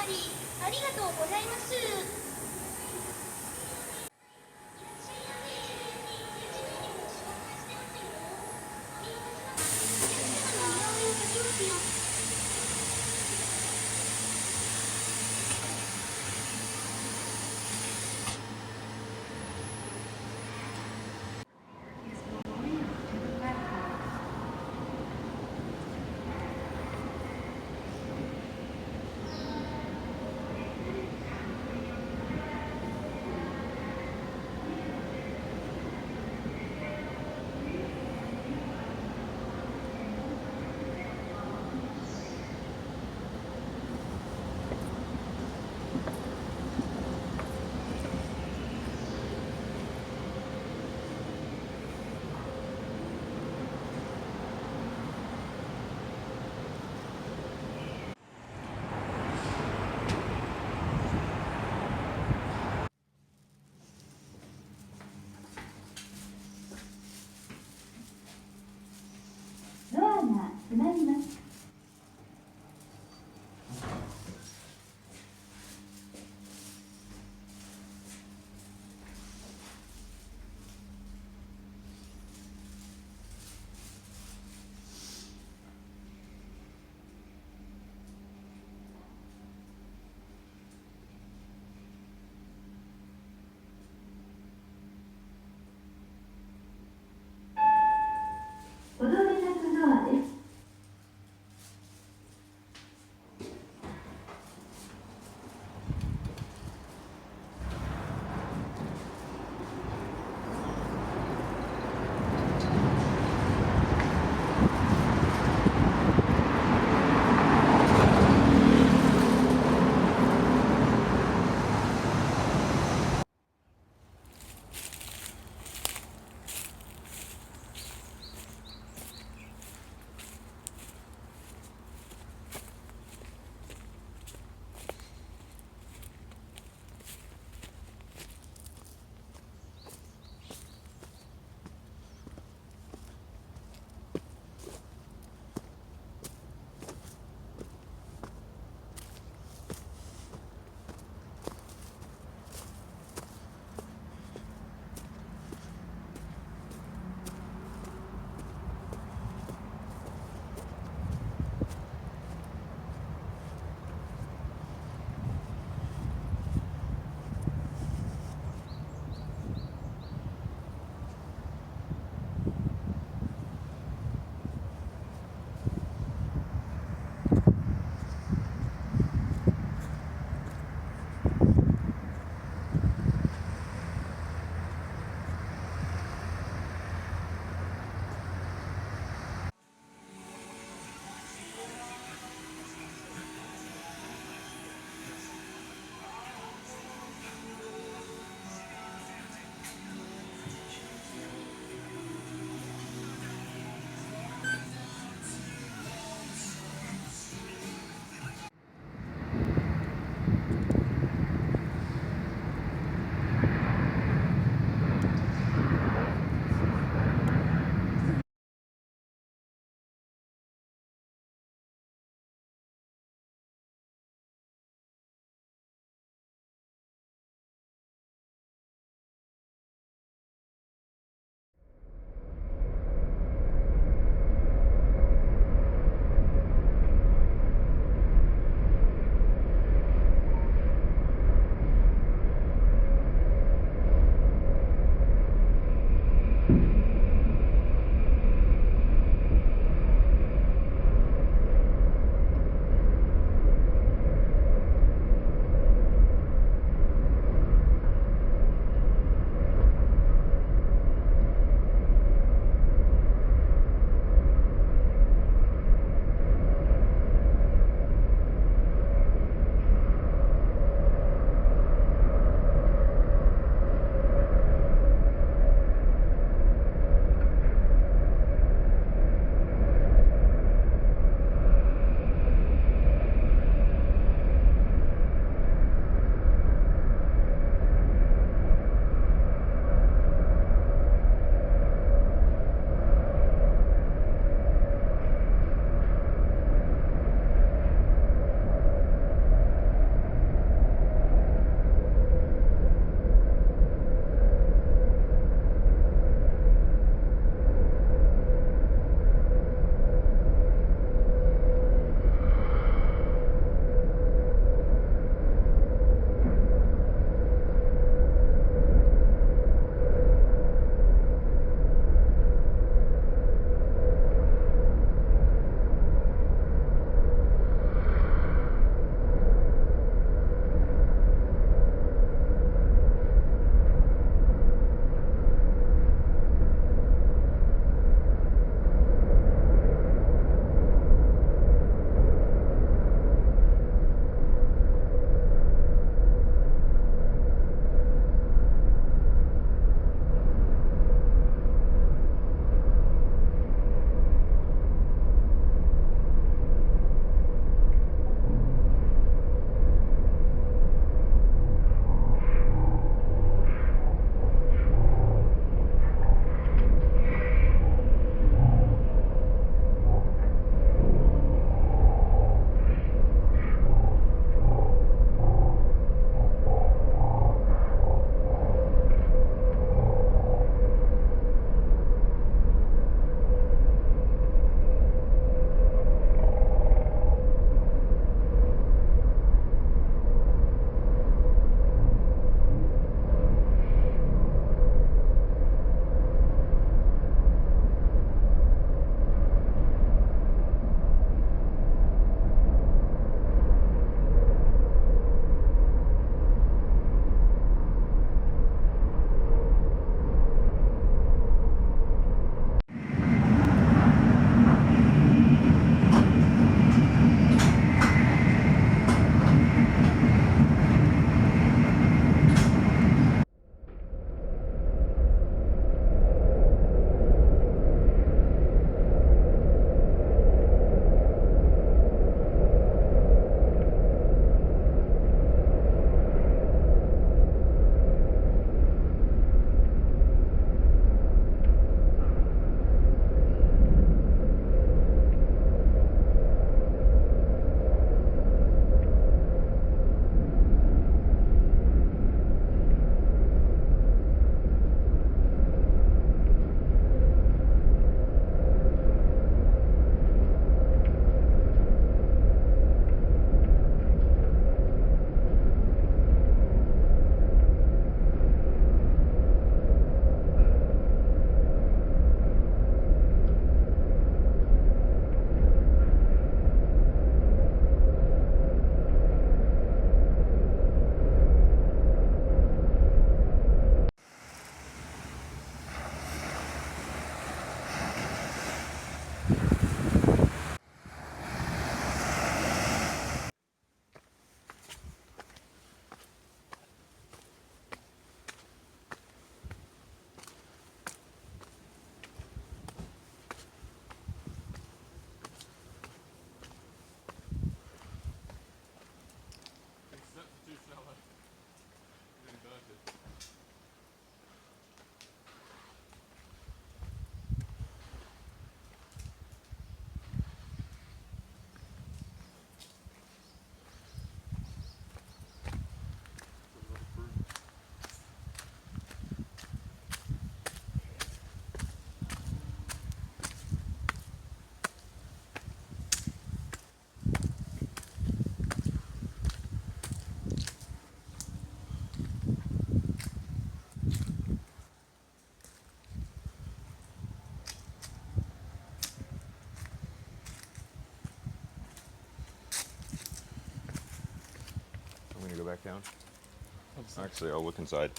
りありがとうございます。to go back down? Obviously. Actually, I'll look inside.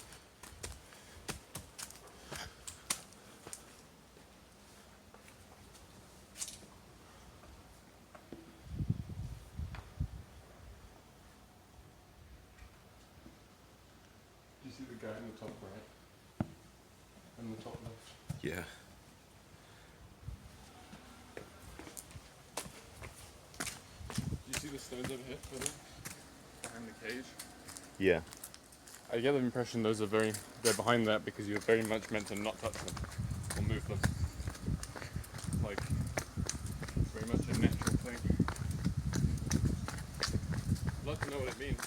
Do you see the guy in the top right? And the top left? Yeah. Do you see the stones over here? Behind the cage? Yeah. I get the impression they're behind that because you're very much meant to not touch them or move them. Like, it's very much a natural thing. I'd love to know what it means.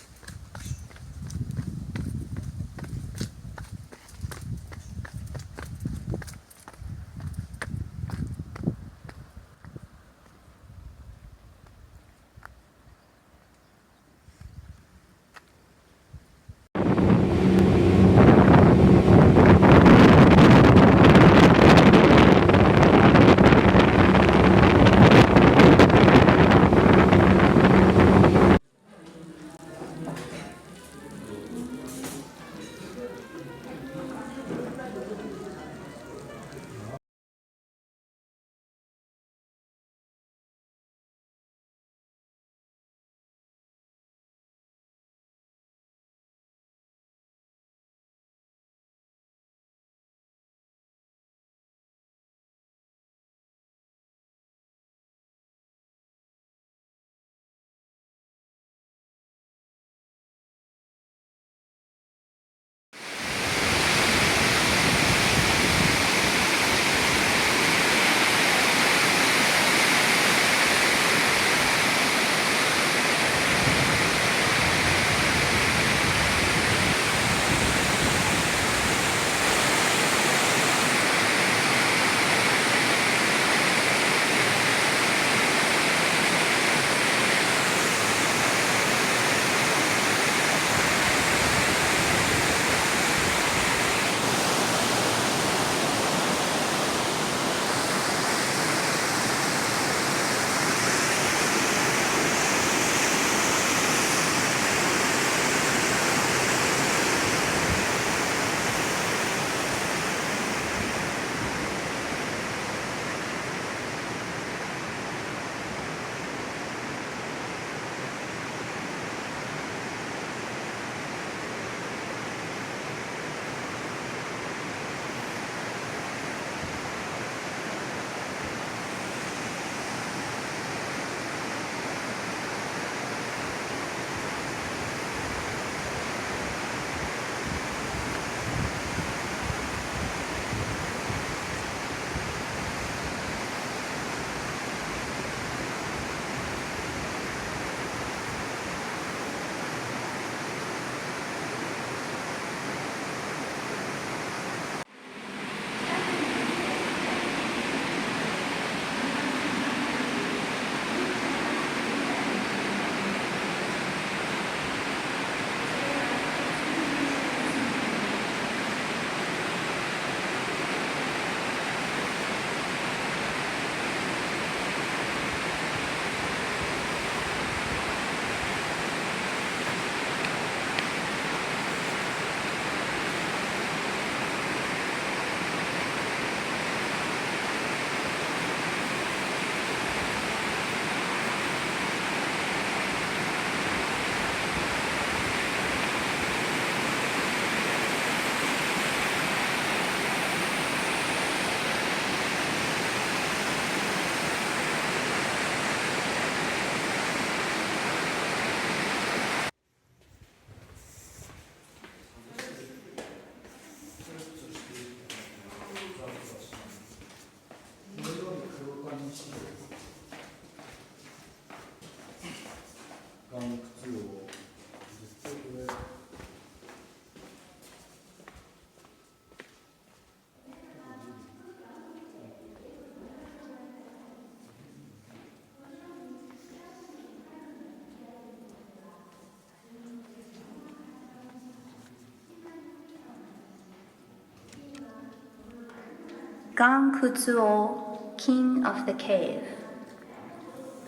Gankutsuo, king of the cave.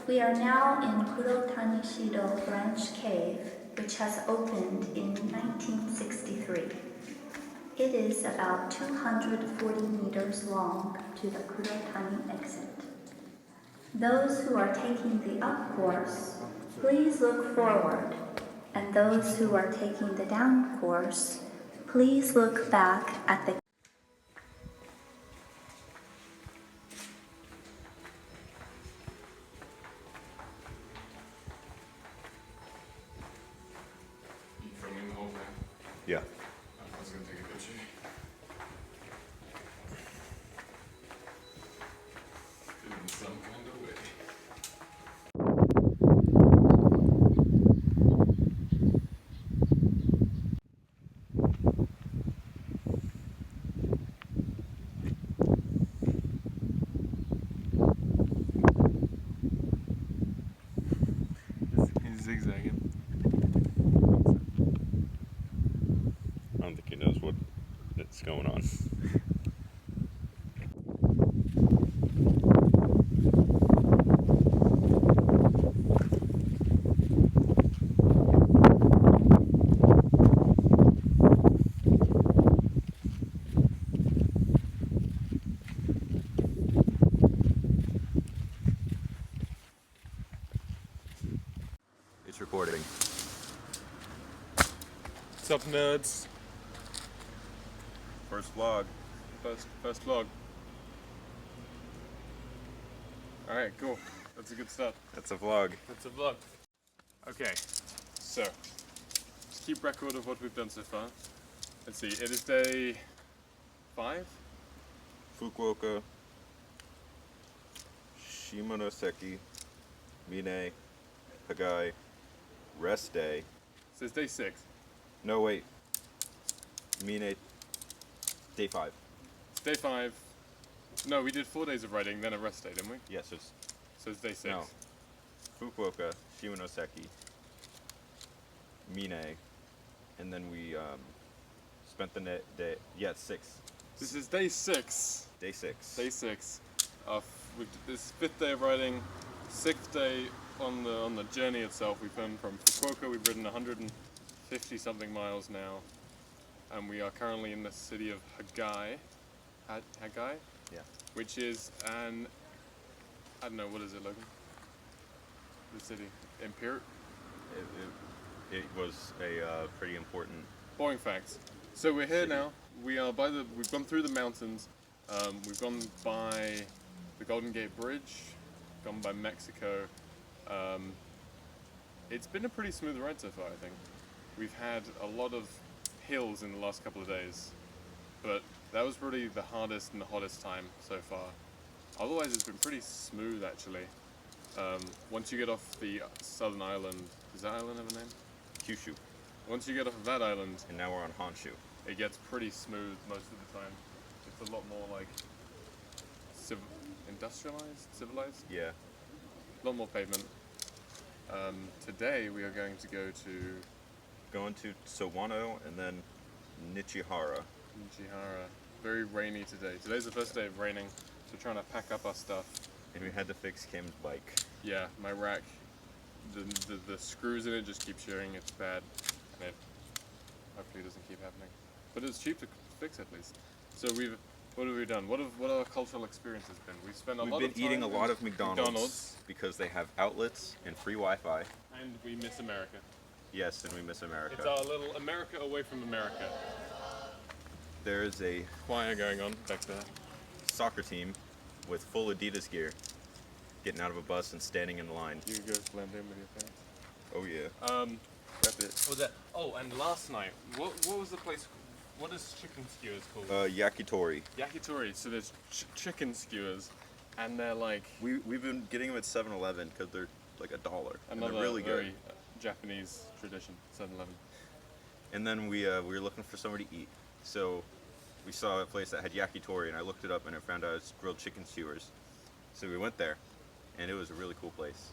We are now in Kuro Tanishido branch cave, which has opened in 1963. It is about 240 meters long to the Kurotani exit. Those who are taking the up course, please look forward, and those who are taking the down course, please look back at the Filming the whole thing. Yeah. I was gonna take a picture. In some kind of way. He's zigzagging. I don't think he knows what's going on. It's recording. What's up, nerds? First vlog. First vlog. Alright, cool. That's a good start. That's a vlog. That's a vlog. Okay, so let's keep record of what we've done so far. Let's see, it is day 5? Fukuoka, Shimonoseki, Mine, Hagai, rest day. So it's day 6. No, wait. Mine, day 5. It's day 5. No, we did 4 days of riding, then a rest day, didn't we? Yes, it's So it's day 6. no. Fukuoka, Shimonoseki, Mine, and then we spent the day. Yeah, it's 6. This is day 6. Day 6. Day 6. This 5th day of riding, 6th day on the journey itself. We've been from Fukuoka. We've ridden 150 something miles now, and we are currently in the city of Hagai. Hagai? Yeah. Which is I don't know, what is it, Logan? The city. It was a pretty important. Boring facts. So we're here City. now. We've gone through the mountains. We've gone by the Golden Gate Bridge, gone by Mexico. It's been a pretty smooth ride so far, I think. We've had a lot of hills in the last couple of days, but that was really the hardest and the hottest time so far. Otherwise, it's been pretty smooth, actually. Once you get off the southern island, does that island have a name? Kyushu. Once you get off of that island, And now we're on Honshu. it gets pretty smooth most of the time. It's a lot more like civilized, Yeah. a lot more pavement. Today we are going to go to Going to Sawano and then Nichihara. Nichihara. Very rainy today. Today's the first day of raining, so we're trying to pack up our stuff. And we had to fix Kim's bike. Yeah, my rack, the screws in it just keep shearing. It's bad, and it hopefully doesn't keep happening. But it's cheap to fix at least. So what have we done? What our cultural experiences been? We've spent a lot of time. We've been eating a lot in of McDonald's because they have outlets and free Wi-Fi. and we miss America. Yes, and we miss America. It's our little America away from America. There is a Choir going on back there. soccer team with full Adidas gear getting out of a bus and standing in line. You can go blend in with your things. Oh yeah. That's it. What was that? Oh, and last night, what was the place? What is chicken skewers called? Yakitori. Yakitori. So there's chicken skewers, and they're like We've been getting them at 7-Eleven because they're like $1. And another they're really very good. Japanese tradition. 7-Eleven. And then we were looking for somewhere to eat. So we saw a place that had yakitori, and I looked it up, and I found out it's grilled chicken skewers. So we went there, and it was a really cool place.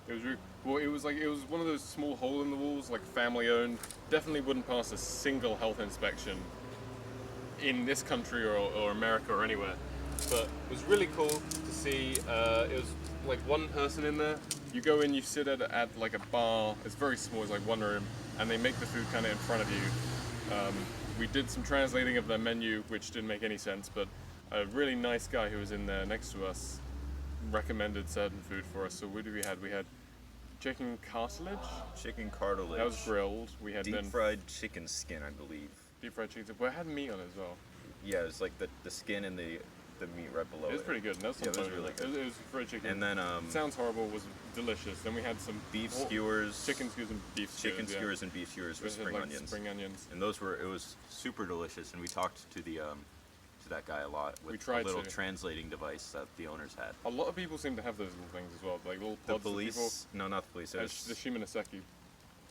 It was it was one of those small hole in the walls, like family owned. Definitely wouldn't pass a single health inspection in this country or America or anywhere. But it was really cool to see. It was like one person in there, You go in, you sit at like a bar. It's very small. It's like one room, and they make the food kind of in front of you. We did some translating of their menu, which didn't make any sense, but a really nice guy who was in there next to us recommended certain food for us. So what did we had? We had chicken cartilage. Chicken cartilage. That was grilled. We had Deep fried chicken skin, I believe. deep fried chicken. Well, it had meat on it as well. Yeah, it's like the skin and the meat right below it. It was pretty good. Yeah, it was really good. It was fried chicken. And then sounds horrible. Was delicious. Then we had some beef skewers, chicken skewers and beef skewers. chicken skewers and beef skewers with spring onions. Spring onions. And it was super delicious. And we talked to to that guy a lot with We tried a little to. translating device that the owners had. A lot of people seem to have those little things as well, like little The pods that police? people. No, not the police. It was, The Shimonoseki,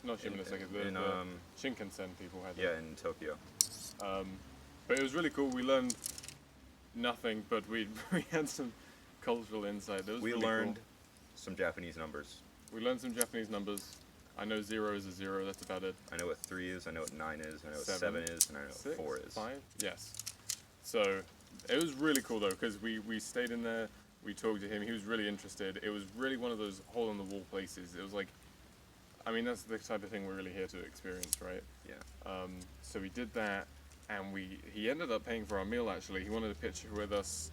not Shimonoseki. in, The Shinkansen people had. yeah, in Tokyo. But it was really cool. We learned nothing, but we had some cultural insight. It was We really learned cool. some Japanese numbers. We learned some Japanese numbers. I know 0 is a 0. That's about it. I know what 3 is. I know what 9 is. I know what 7 7 is, and I know what 6, 4 is. 5? Yes. So it was really cool though, because we stayed in there, we talked to him, he was really interested. It was really one of those hole in the wall places. It was like, I mean, that's the type of thing we're really here to experience, right? Yeah. So we did that, and he ended up paying for our meal actually. He wanted a picture with us.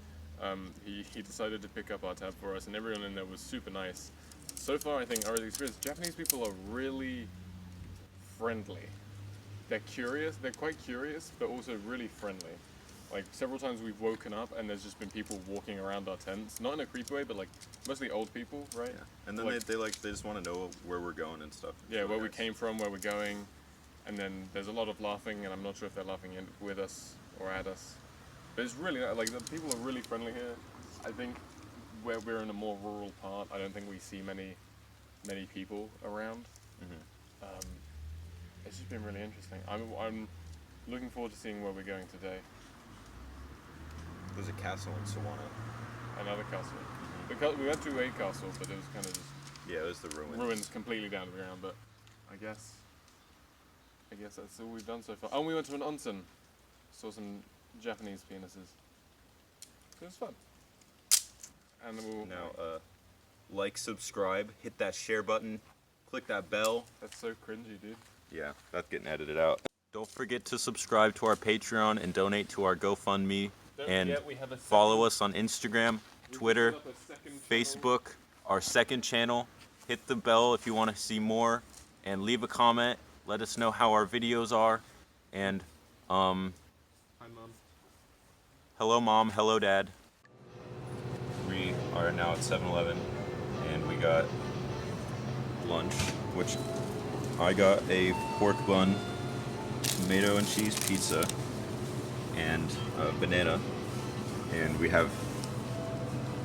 He decided to pick up our tab for us, and everyone in there was super nice. So far, I think our experience, Japanese people are really friendly. They're curious, they're quite curious, but also really friendly. Like several times we've woken up and there's just been people walking around our tents, not in a creepy way, but like mostly old people, right? Yeah. And then Like- they just want to know where we're going and stuff. It's Yeah, really where we nice. came from, where we're going, and then there's a lot of laughing, and I'm not sure if they're laughing with us or at us. But it's really like the people are really friendly here. I think where we're in a more rural part, I don't think we see many people around. It's just been really interesting. I'm looking forward to seeing where we're going today. There's a castle in Sawana. Another castle. We went to a castle, but it was kind of just Yeah, it was the ruins. ruins completely down to the ground. But I guess that's all we've done so far. Oh, and we went to an onsen. Saw some Japanese penises. It was fun. And then we'll. Now, like, subscribe, hit that share button, click that bell. That's so cringy, dude. Yeah, that's getting edited out. Don't forget to subscribe to our Patreon and donate to our GoFundMe. Don't And forget we have a follow us on Instagram, Twitter, Up a second channel. Facebook, our second channel. Hit the bell if you want to see more, and leave a comment. Let us know how our videos are. And Hi, Mom. hello, Mom. Hello, Dad. We are now at 7-Eleven, and we got lunch, which I got a pork bun, tomato and cheese pizza, and a banana. And we have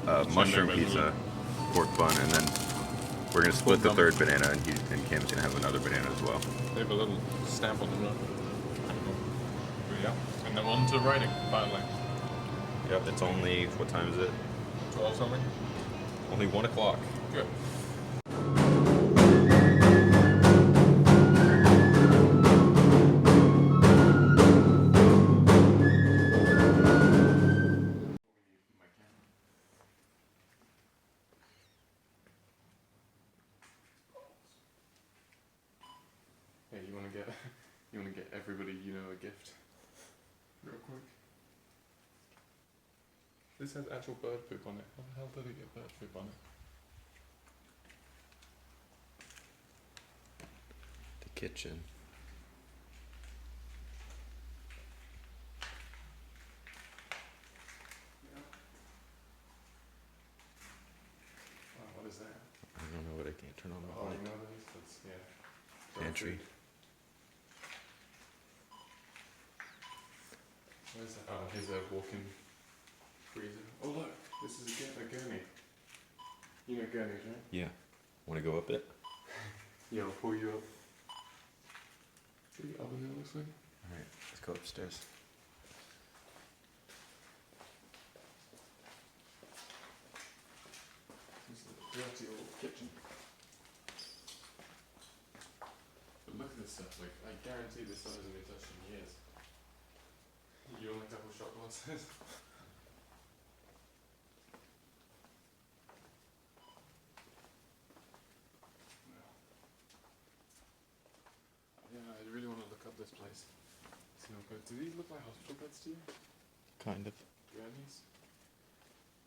a mushroom banana. pizza, pork bun, and then we're gonna split the bun. third banana, and Cam's gonna have another banana as well. They have a little stamp on them. Yeah. And then on to writing, finally. Yep, it's only, what time is it? 12 something? Only 1 o'clock. Good. Hey, you wanna get everybody you know a gift? Real quick. This has actual bird poop on it. How the hell did it get bird poop on it? The kitchen. Oh, what is that? I don't know, but I can't turn on the Oh, light. you know this? That's, yeah. Pantry. Where's that? Oh, here's a walk-in freezer. Oh look, this is a gurney. You know gurneys, right? Yeah. Want to go up it? Yeah, I'll pull you up. See the oven it looks like? Alright, let's go upstairs. This is a dirty old kitchen. But look at this stuff, like, I guarantee this stuff hasn't been touched in years. You only couple shot glasses. Do these look like hospital beds to you? Kind of. Gurneys?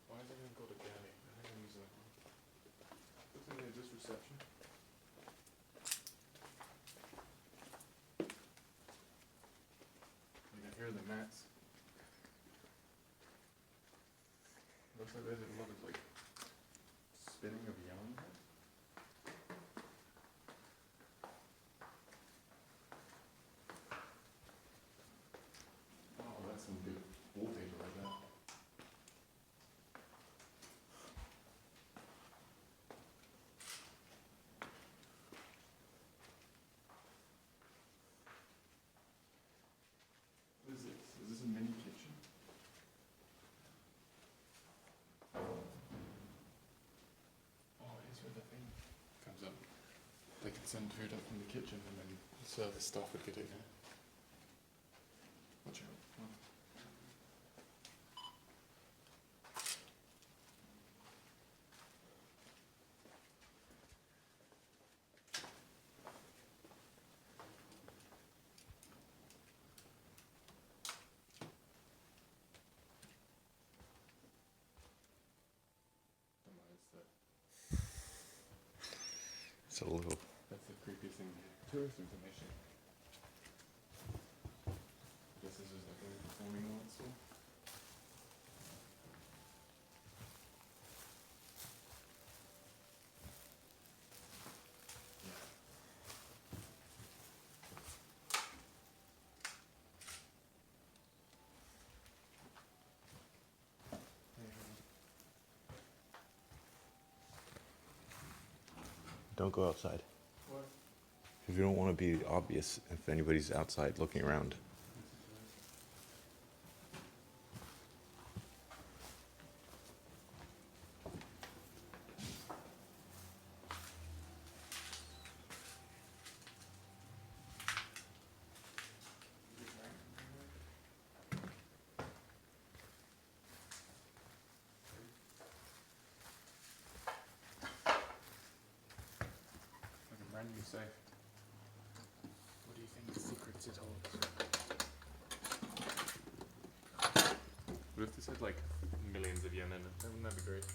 Why is everything called a gurney? I think I'm using that one. Looks like they're just reception. You can hear the mats. Looks like there's a lot of like spinning of yarn. Oh, that's some good wallpaper like that. What is this? Is this a mini kitchen? Oh, here's where the thing comes up. They can send food up from the kitchen and then the service staff would get it there. Watch out. Oh. It's a little. That's the creepiest thing here. Tourist information. I guess this is like a performing arts store. Yeah. Don't go outside. What? If you don't want to be obvious if anybody's outside looking around. Like a brand new safe. What do you think the secrets it holds? What if this had like millions of yen in it? Wouldn't that be great?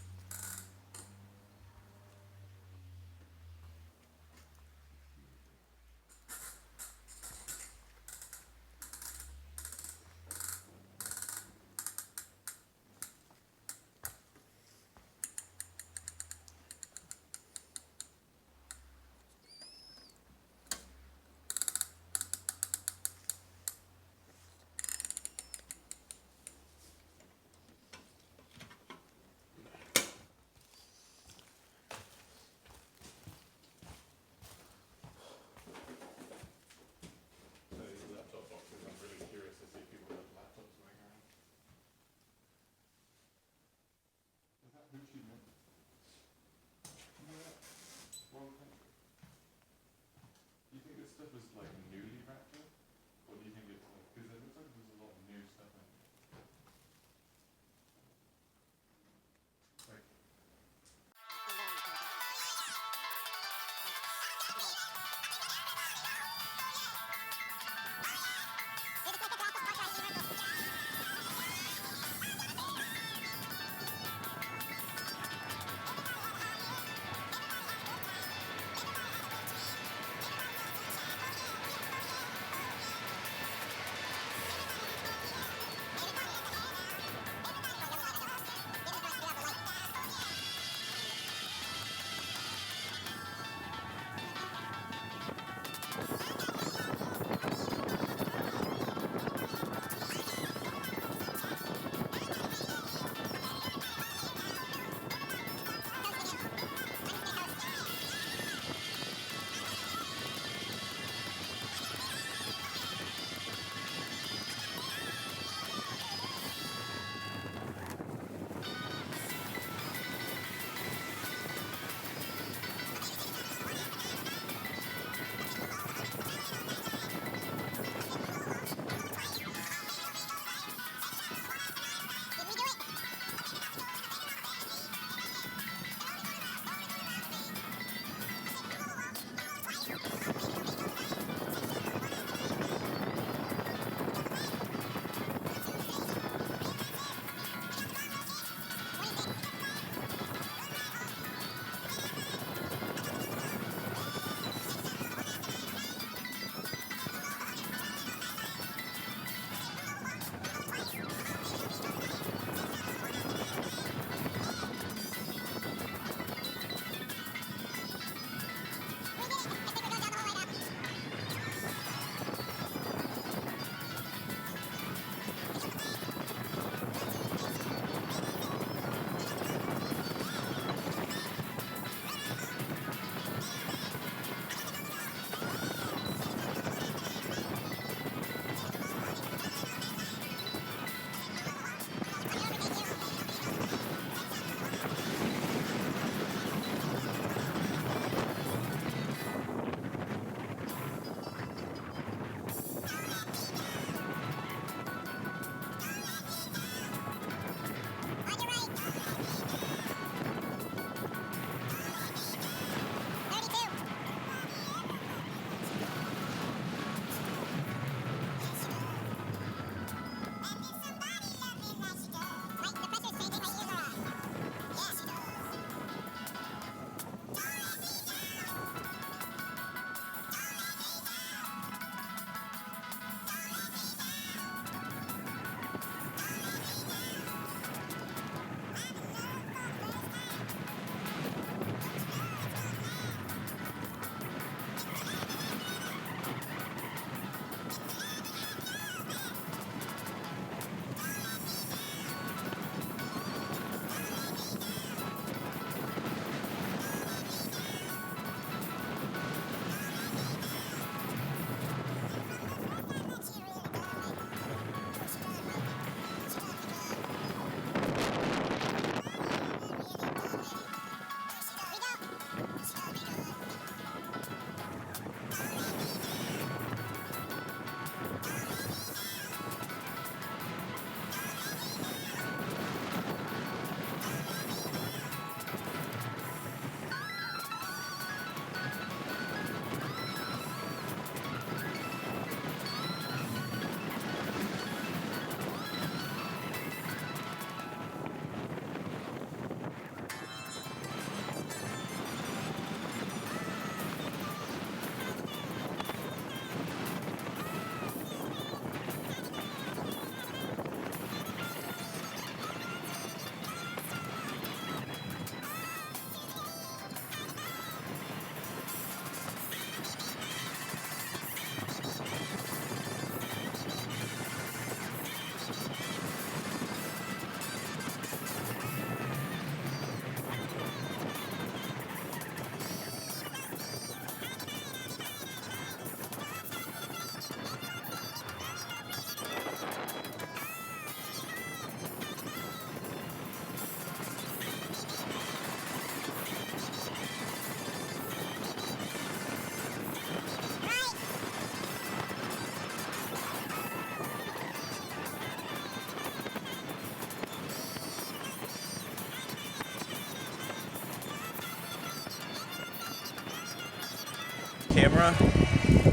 camera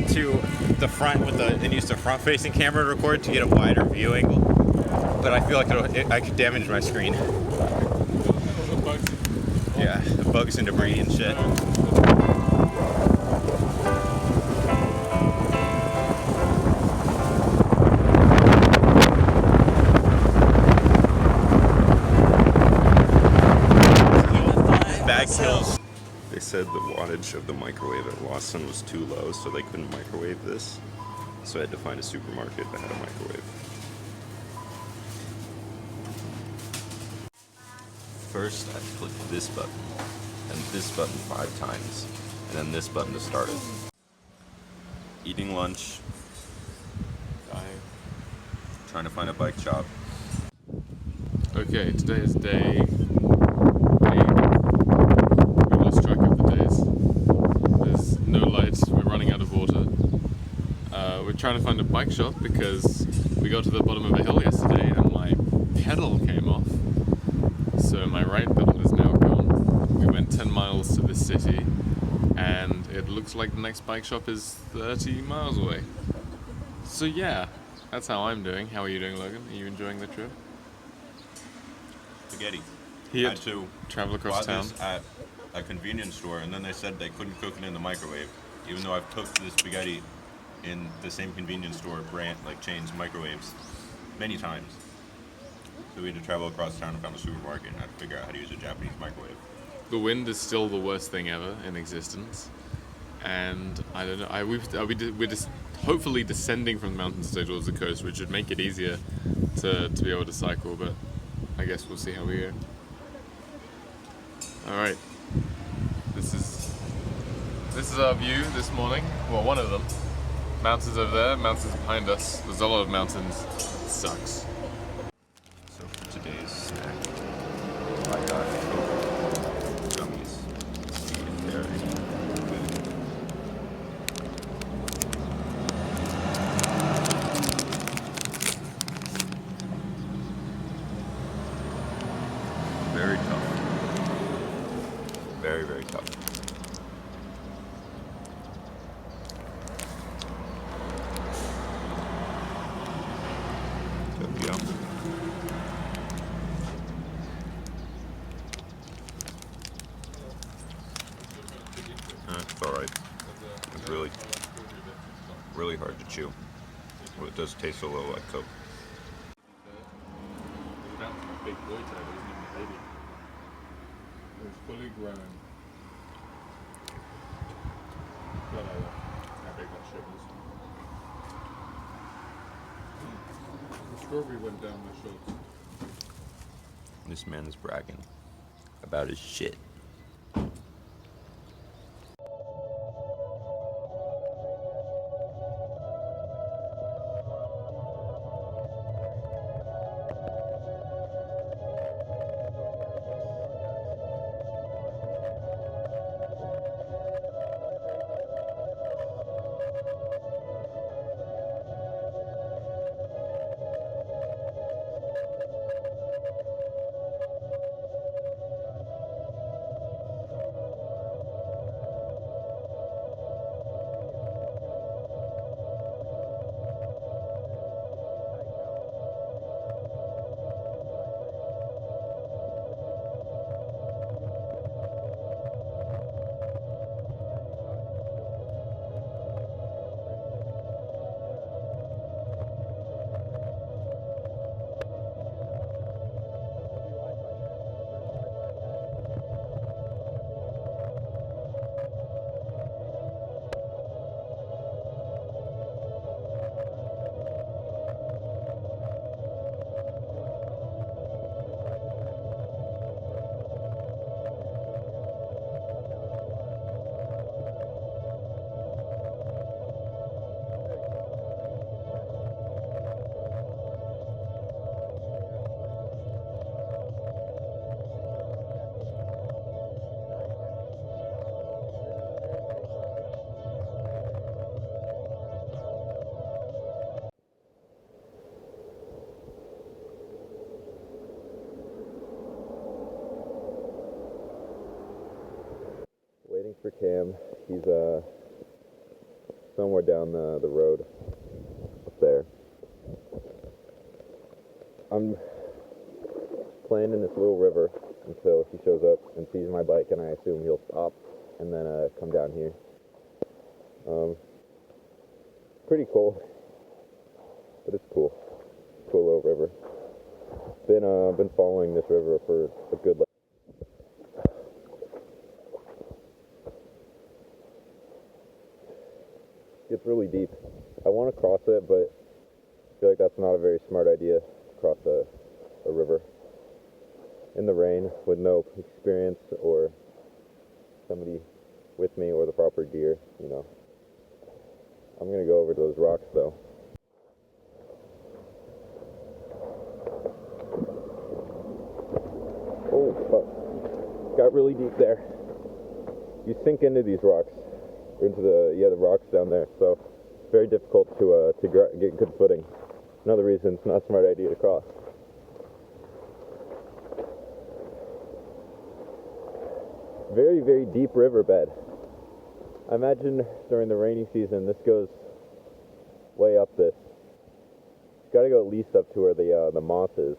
to the front and used a front-facing camera to record to get a wider view angle. But I feel like I could damage my screen. Yeah, the bugs and debris and shit. Bag kills. They said the wattage of the microwave at Lawson was too low, so they couldn't microwave this. So I had to find a supermarket that had a microwave. First, I clicked this button, and this button 5 times, and then this button to start it. Eating lunch. Trying to find a bike shop. Okay, today is day 8. We lost track of the days. There's no lights, we're running out of water. We're trying to find a bike shop because we got to the bottom of a hill yesterday and my pedal came off. So my right pedal is now gone. We went 10 miles to the city and it looks like the next bike shop is 30 miles away. So yeah, that's how I'm doing. How are you doing, Logan? Are you enjoying the trip? Spaghetti. He had to travel across bought town. this at a convenience store, and then they said they couldn't cook it in the microwave, even though I've cooked this spaghetti in the same convenience store brand, like chains, microwaves, many times. So we had to travel across town and found a supermarket and had to figure out how to use a Japanese microwave. The wind is still the worst thing ever in existence, and I don't know. We're just hopefully descending from the mountains towards the coast, which would make it easier to be able to cycle. But I guess we'll see how we go. All right, this is our view this morning. Well, one of them. Mountains over there, mountains behind us. There's a lot of mountains. It sucks. So for today's snack, I got Coke gummies. Let's see if they're any good. Very tough. Very, very tough. Tokyo. It's alright. It's really hard to chew. Well, it does taste a little like Coke. That's a big boy today, but isn't even a baby. It's fully grown. But how big that shit was. The strawberry went down my shorts. This man is bragging about his shit. Waiting for Cam. He's somewhere down the road up there. I'm playing in this little river until he shows up and sees my bike, and I assume he'll stop and then come down here. Pretty cool, but it's cool. Cool little river. Been following this river for a good. It's really deep. I want to cross it, but I feel like that's not a very smart idea. Cross a river in the rain with no experience or somebody with me or the proper gear, you know. I'm gonna go over to those rocks though. Oh fuck! Got really deep there. You sink into these rocks, or into the rocks down there. So it's very difficult to get good footing. Another reason it's not a smart idea to cross. Very, very deep riverbed. I imagine during the rainy season this goes way up this. It's got to go at least up to where the moss is.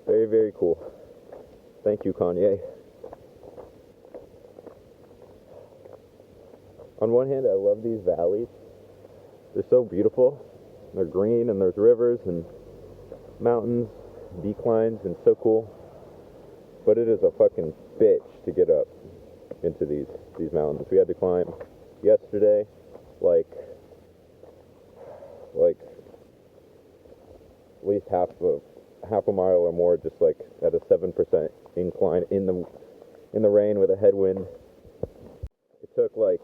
Very, very cool. Thank you, Kanye. On one hand, I love these valleys. They're so beautiful. They're green, and there's rivers and mountains, declines, and so cool. But it is a fucking bitch to get up into these mountains. We had to climb yesterday, like at least half a mile or more, just like at a 7% incline in the rain with a headwind. It took like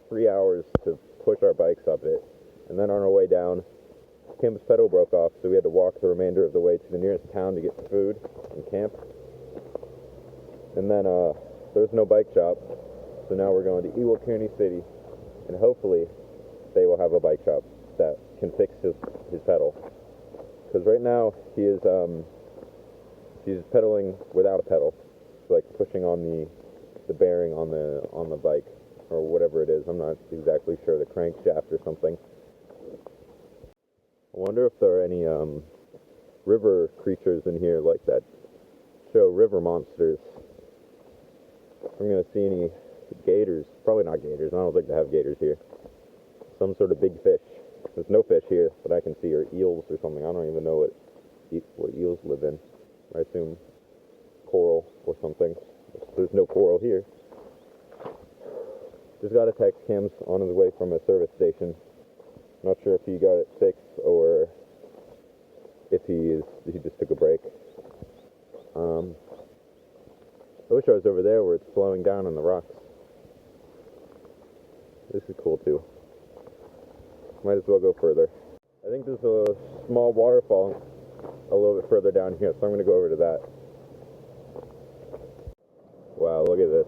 3 hours to push our bikes up it, and then on our way down, Kim's pedal broke off, so we had to walk the remainder of the way to the nearest town to get food and camp. And then there's no bike shop, so now we're going to Iwakuni City, and hopefully they will have a bike shop that can fix his pedal. Because right now he's pedaling without a pedal, so like pushing on the bearing on the bike or whatever it is. I'm not exactly sure, the crankshaft or something. I wonder if there are any river creatures in here like that show river monsters. I'm gonna see any gators. Probably not gators. I don't think they have gators here. Some sort of big fish. There's no fish here that I can see, or eels or something. I don't even know what eels live in. I assume coral or something. There's no coral here. Just got a text. Cam's on his way from a service station. Not sure if he got it fixed or if he just took a break. I wish I was over there where it's flowing down on the rocks. This is cool too. Might as well go further. I think there's a small waterfall a little bit further down here, so I'm going to go over to that. Wow, look at this.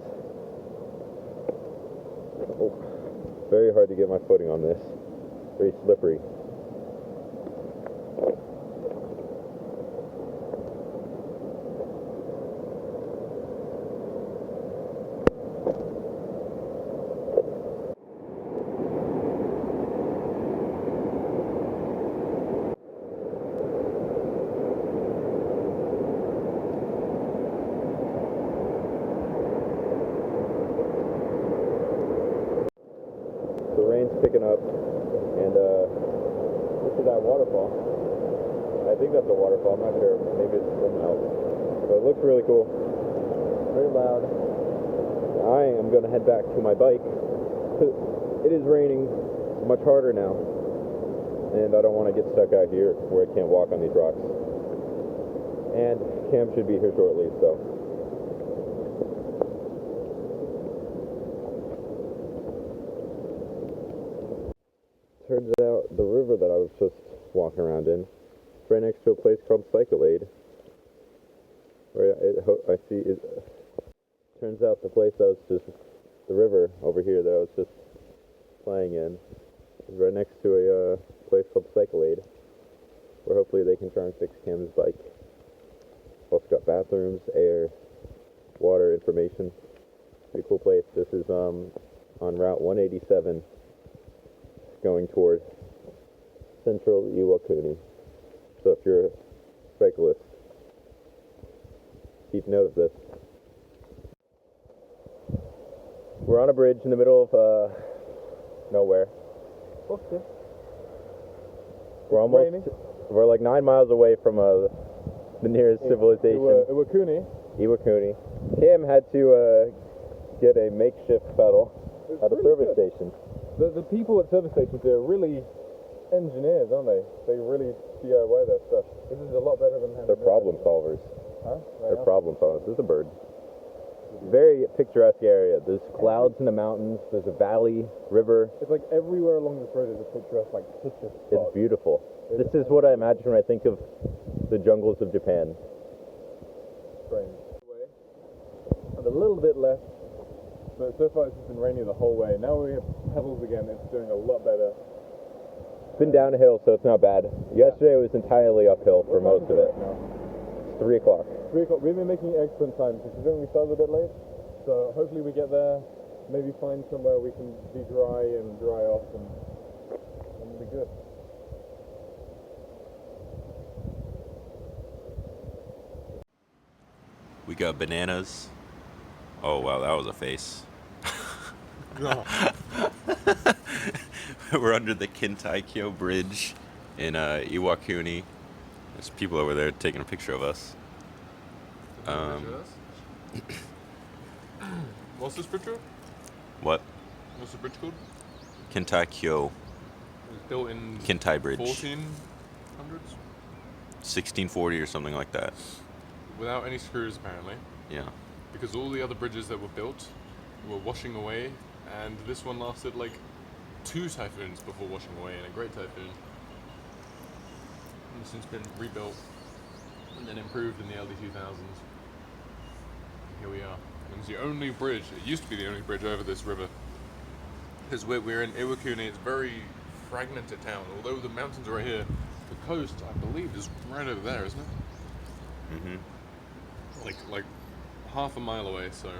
Oh, very hard to get my footing on this. Very slippery. The rain's picking up, and this is that waterfall. I think that's a waterfall, I'm not sure. Maybe it's something else. But it looks really cool. Very loud. I am going to head back to my bike. It is raining much harder now, and I don't want to get stuck out here where I can't walk on these rocks. And Cam should be here shortly, so. Turns out the river that I was just walking around in is right next to a place called Cycle Aid. Where I see it. Turns out the place that was just the river over here that I was just playing in is right next to a place called Cycle Aid. where hopefully they can try and fix Cam's bike. Also got bathrooms, air, water, information. Pretty cool place. This is on Route 187 going toward central Iwakuni. So if you're a cyclist, keep note of this. We're on a bridge in the middle of nowhere. Okay. We're like 9 miles away from the nearest civilization. Iwakuni. Cam had to get a makeshift pedal at a service station. The people at service stations, they're really engineers, aren't they? They really DIY their stuff. This is a lot better than having... They're problem solvers. Huh? They're problem solvers. This is a bird. Very picturesque area. There's clouds in the mountains. There's a valley, river. It's like everywhere along this road is a picturesque, like, picture spot. It's beautiful. This is what I imagine when I think of the jungles of Japan. Strange. And a little bit left, but so far it's just been rainy the whole way. Now we have pedals again. It's doing a lot better. It's been downhill, so it's not bad. Yesterday was entirely uphill for most of it. It's 3 o'clock. 3 o'clock. We've been making excellent time considering we started a bit late. So hopefully we get there, maybe find somewhere we can be dry and dry off, and it'll be good. We got bananas. Oh wow, that was a face. We're under the Kintaikyo Bridge in Iwakuni. There's people over there taking a picture of us. What's this bridge called? What? What's the bridge called? Kintaikyo. It was built in Kintai Bridge. 1400s? 1640 or something like that. Without any screws, apparently. Yeah. Because all the other bridges that were built were washing away, and this one lasted like 2 typhoons before washing away, and a great typhoon. And it's since been rebuilt and then improved in the early 2000s. Here we are. And it's the only bridge, it used to be the only bridge over this river. Because we're in Iwakuni, it's a very fragmented town. Although the mountains are right here, the coast, I believe, is right over there, isn't it? Mm-hmm. Like half a mile away, so in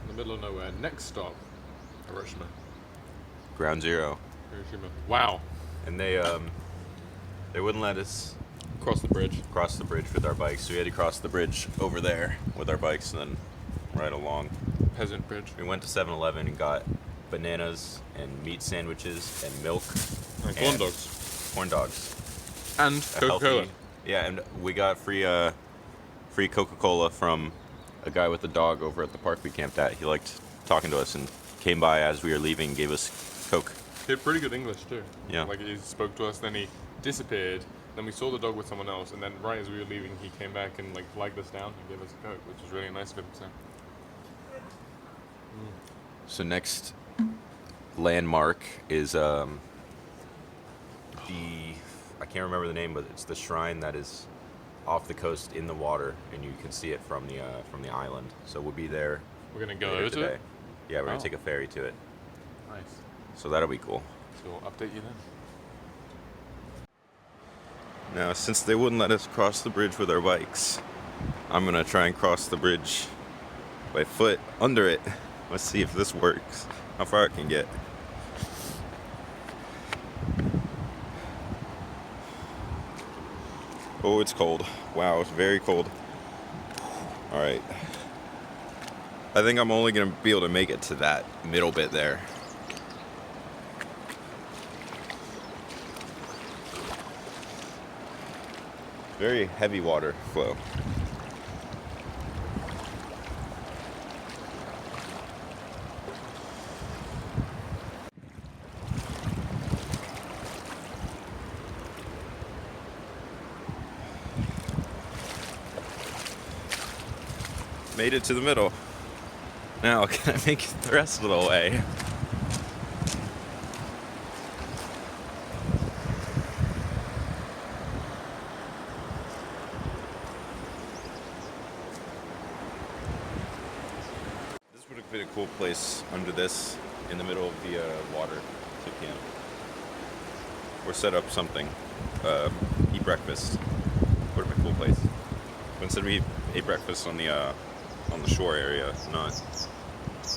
the middle of nowhere. Next stop, Hiroshima. Ground zero. Hiroshima. Wow. And they wouldn't let us Cross the bridge. cross the bridge with our bikes, so we had to cross the bridge over there with our bikes and then right along. Peasant bridge. We went to 7-Eleven and got bananas and meat sandwiches and milk And corn dogs. Corn dogs. And A Coca-Cola. healthy- Yeah, and we got free Coca-Cola from a guy with a dog over at the park we camped at. He liked talking to us and came by as we were leaving, gave us Coke. He had pretty good English too. Yeah. Like he spoke to us, then he disappeared. Then we saw the dog with someone else, and then right as we were leaving, he came back and like flagged us down and gave us a Coke, which was really nice of him. So next landmark is I can't remember the name, but it's the shrine that is off the coast in the water, and you can see it from the island. So we'll be there. We're gonna go later over to today. it. Yeah, we're gonna Oh. take a ferry to it. Nice. So that'll be cool. So we'll update you then. Now, since they wouldn't let us cross the bridge with our bikes, I'm gonna try and cross the bridge by foot under it. Let's see if this works. How far it can get. Oh, it's cold. Wow, it's very cold. All right. I think I'm only gonna be able to make it to that middle bit there. Very heavy water flow. Made it to the middle. Now, can I make it the rest of the way? This would have been a cool place under this, in the middle of the water to camp. Or set up something. eat breakfast. Go to my cool place. But instead we ate breakfast on the shore area, not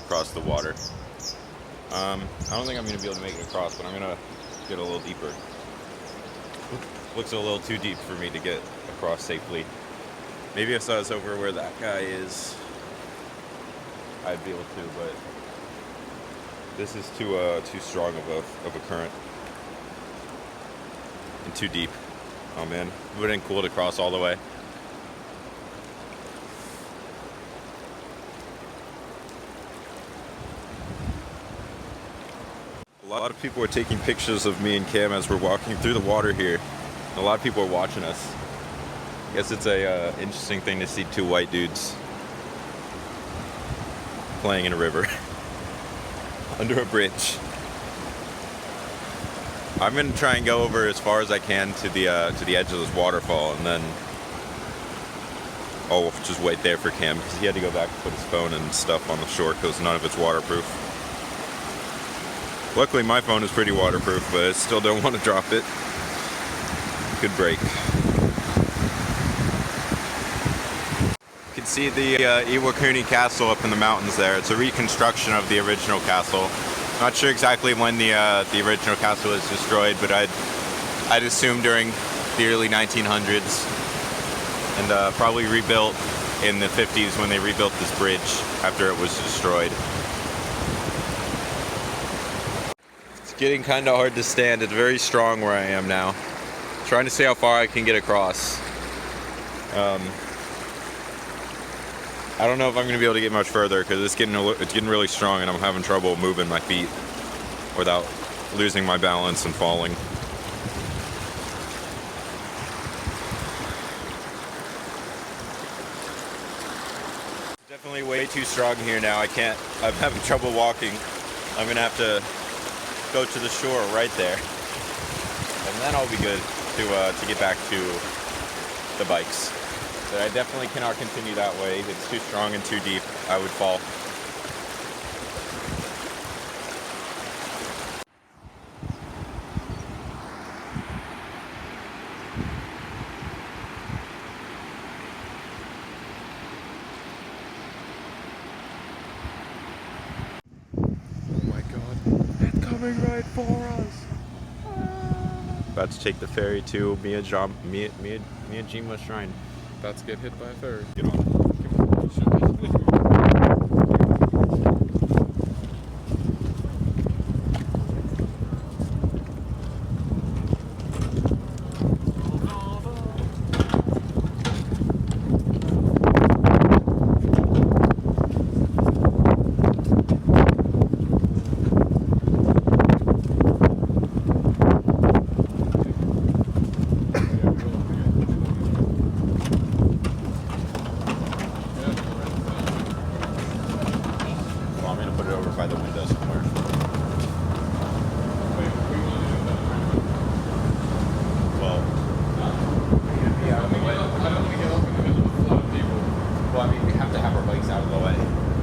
across the water. I don't think I'm gonna be able to make it across, but I'm gonna get a little deeper. Looks a little too deep for me to get across safely. Maybe if I was over where that guy is, I'd be able to, but this is too strong of a current and too deep. Oh man, it would have been cool to cross all the way. A lot of people are taking pictures of me and Cam as we're walking through the water here. A lot of people are watching us. I guess it's a interesting thing to see two white dudes playing in a river under a bridge. I'm gonna try and go over as far as I can to the edge of this waterfall, and then I'll just wait there for Cam because he had to go back and put his phone and stuff on the shore because none of it's waterproof. Luckily my phone is pretty waterproof, but I still don't want to drop it. Could break. You can see the Iwakuni Castle up in the mountains there. It's a reconstruction of the original castle. Not sure exactly when the original castle was destroyed, but I'd assume during the early 1900s, and probably rebuilt in the 50s when they rebuilt this bridge after it was destroyed. It's getting kind of hard to stand. It's very strong where I am now. Trying to see how far I can get across. I don't know if I'm going to be able to get much further because it's getting really strong and I'm having trouble moving my feet without losing my balance and falling. Definitely way too strong here now. I'm having trouble walking. I'm going to have to go to the shore right there. And then I'll be good to get back to the bikes. But I definitely cannot continue that way. It's too strong and too deep. I would fall. Oh my god, it's coming right for us! About to take the ferry to Miyajima Shrine. About to get hit by a ferry. Get on. By the window somewhere. Well, yeah, I don't want to get off in the middle of a flood of people. Well, I mean, we have to have our bikes out of the way.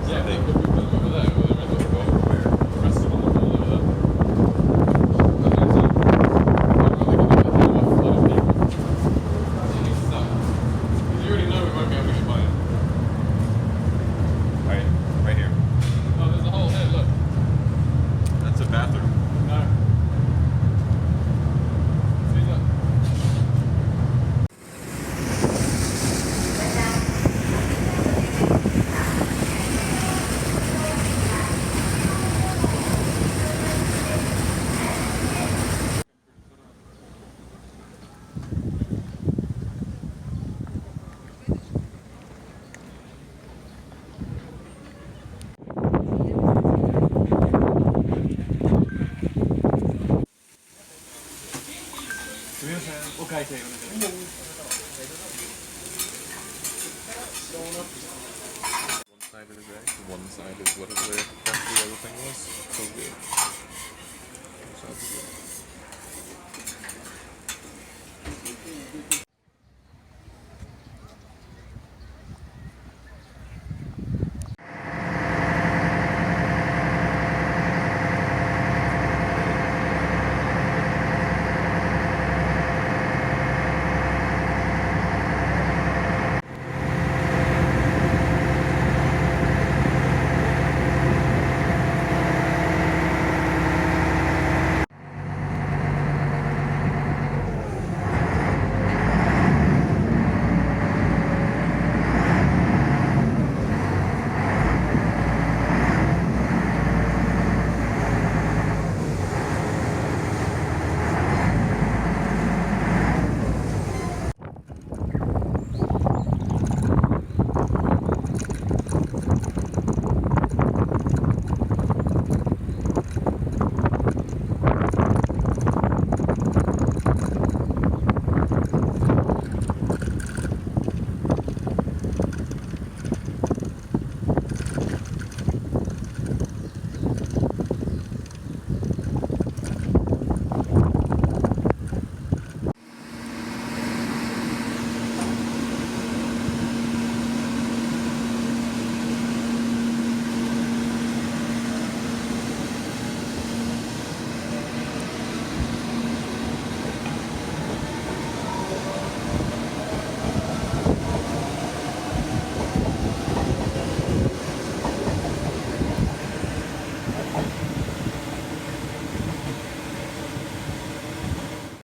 Yeah, but we put them over there. We're going to go over where the rest of them are all over there. I'd rather get a flood of people. Getting stuck. Because you already know we won't be able to get by it. Right here. Oh, there's a hole here, look. That's a bathroom. No. See, look. One side is egg, one side is whatever the other thing was. So weird.